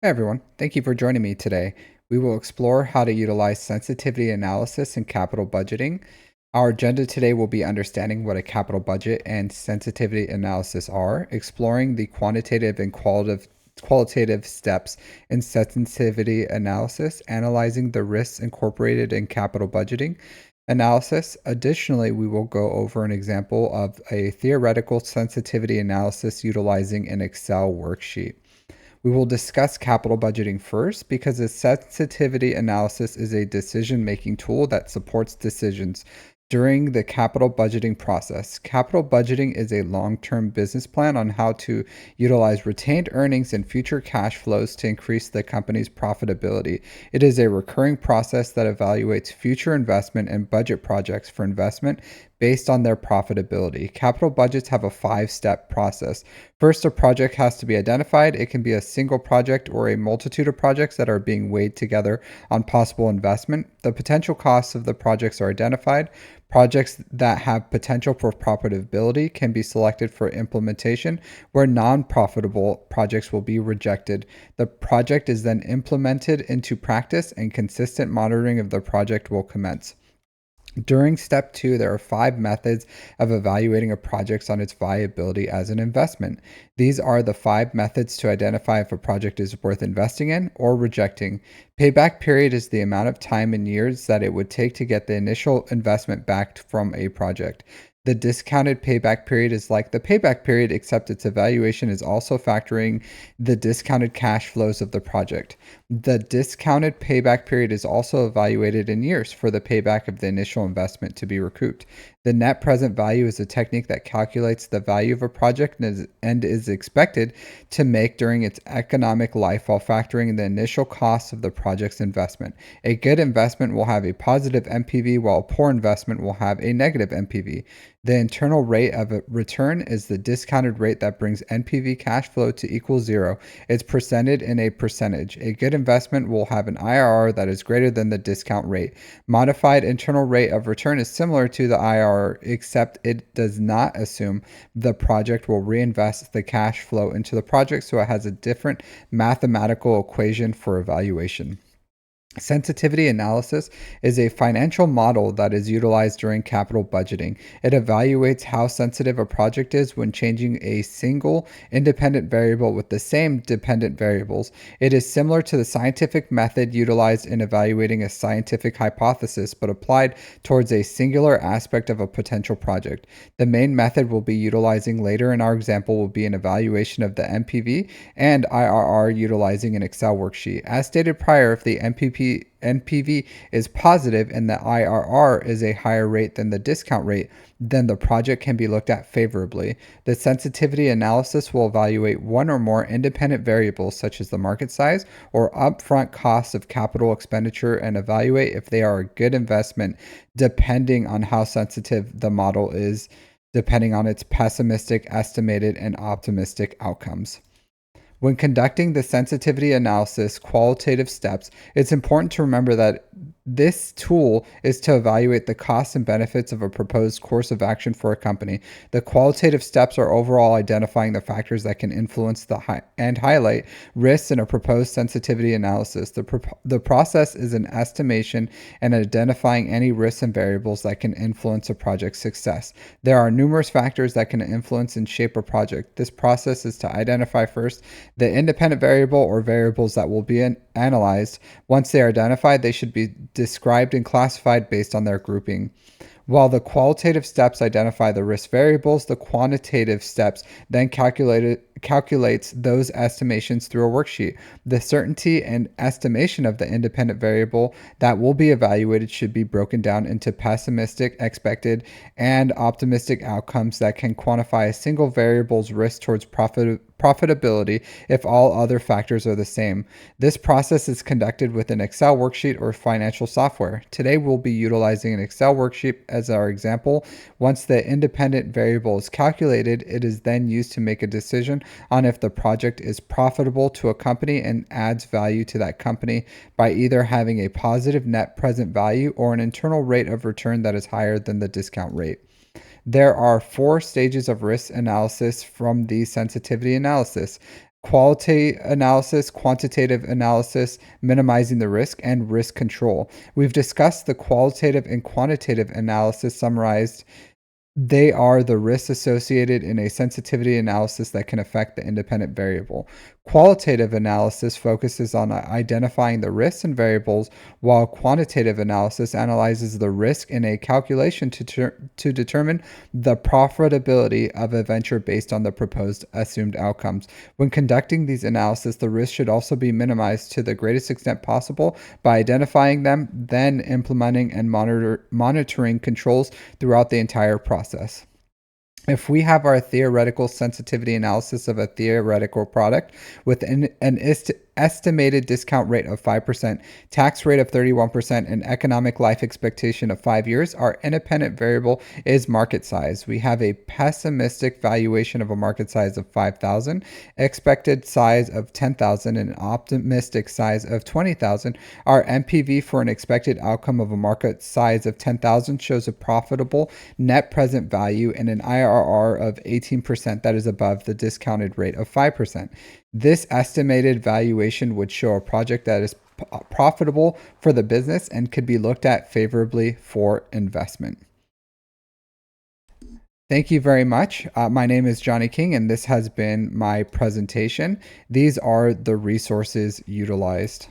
Hey everyone, thank you for joining me today. We will explore how to utilize sensitivity analysis in capital budgeting. Our agenda today will be understanding what a capital budget and sensitivity analysis are, exploring the quantitative and qualitative steps in sensitivity analysis, analyzing the risks incorporated in capital budgeting analysis. Additionally, we will go over an example of a theoretical sensitivity analysis utilizing an Excel worksheet. We will discuss capital budgeting first because a sensitivity analysis is a decision making tool that supports decisions during the capital budgeting process. Capital budgeting is a long term business plan on how to utilize retained earnings and future cash flows to increase the company's profitability. It is a recurring process that evaluates future investment and budget projects for investment based on their profitability. Capital budgets have a 5 step process. First, a project has to be identified. It can be a single project or a multitude of projects that are being weighed together on possible investment. The potential costs of the projects are identified. Projects that have potential for profitability can be selected for implementation, where non profitable projects will be rejected. The project is then implemented into practice, and consistent monitoring of the project will commence. During step two, there are 5 methods of evaluating a project on its viability as an investment. These are the 5 methods to identify if a project is worth investing in or rejecting. Payback period is the amount of time in years that it would take to get the initial investment back from a project. The discounted payback period is like the payback period, except its evaluation is also factoring the discounted cash flows of the project. The discounted payback period is also evaluated in years for the payback of the initial investment to be recouped. The net present value is a technique that calculates the value of a project and is expected to make during its economic life while factoring in the initial costs of the project's investment. A good investment will have a positive NPV, while a poor investment will have a negative NPV. The internal rate of a return is the discounted rate that brings NPV cash flow to equal zero. It's presented in a percentage. A good investment will have an IRR that is greater than the discount rate. Modified internal rate of return is similar to the IRR, except it does not assume the project will reinvest the cash flow into the project, so it has a different mathematical equation for evaluation. Sensitivity analysis is a financial model that is utilized during capital budgeting. It evaluates how sensitive a project is when changing a single independent variable with the same dependent variables. It is similar to the scientific method utilized in evaluating a scientific hypothesis, but applied towards a singular aspect of a potential project. The main method we'll be utilizing later in our example will be an evaluation of the NPV and IRR utilizing an Excel worksheet. As stated prior, if the NPV is positive and the IRR is a higher rate than the discount rate, then the project can be looked at favorably. The sensitivity analysis will evaluate one or more independent variables, such as the market size or upfront costs of capital expenditure, and evaluate if they are a good investment, depending on how sensitive the model is, depending on its pessimistic, estimated, and optimistic outcomes. When conducting the sensitivity analysis qualitative steps, it's important to remember that this tool is to evaluate the costs and benefits of a proposed course of action for a company. The qualitative steps are overall identifying the factors that can influence and highlight risks in a proposed sensitivity analysis. The process is an estimation and identifying any risks and variables that can influence a project's success. There are numerous factors that can influence and shape a project. This process is to identify first the independent variable or variables that will be analyzed. Once they are identified, they should be described and classified based on their grouping. While the qualitative steps identify the risk variables, the quantitative steps then calculates those estimations through a worksheet. The certainty and estimation of the independent variable that will be evaluated should be broken down into pessimistic, expected, and optimistic outcomes that can quantify a single variable's risk towards profitability if all other factors are the same. This process is conducted with an Excel worksheet or financial software. Today, we'll be utilizing an Excel worksheet as our example. Once the independent variable is calculated, it is then used to make a decision on if the project is profitable to a company and adds value to that company by either having a positive net present value or an internal rate of return that is higher than the discount rate. There are 4 stages of risk analysis from the sensitivity analysis. quality analysis, quantitative analysis, minimizing the risk, and risk control. We've discussed the qualitative and quantitative analysis summarized. They are the risks associated in a sensitivity analysis that can affect the independent variable. Qualitative analysis focuses on identifying the risks and variables, while quantitative analysis analyzes the risk in a calculation to determine the profitability of a venture based on the proposed assumed outcomes. When conducting these analyses, the risk should also be minimized to the greatest extent possible by identifying them, then implementing and monitoring controls throughout the entire process. If we have our theoretical sensitivity analysis of a theoretical product with an estimated discount rate of 5%, tax rate of 31%, and economic life expectation of 5 years, our independent variable is market size. We have a pessimistic valuation of a market size of 5,000, expected size of 10,000, and an optimistic size of 20,000. Our MPV for an expected outcome of a market size of 10,000 shows a profitable net present value and an IRR of 18% that is above the discounted rate of 5%. This estimated valuation would show a project that is profitable for the business and could be looked at favorably for investment. Thank you very much. My name is Johnny King, and this has been my presentation. These are the resources utilized.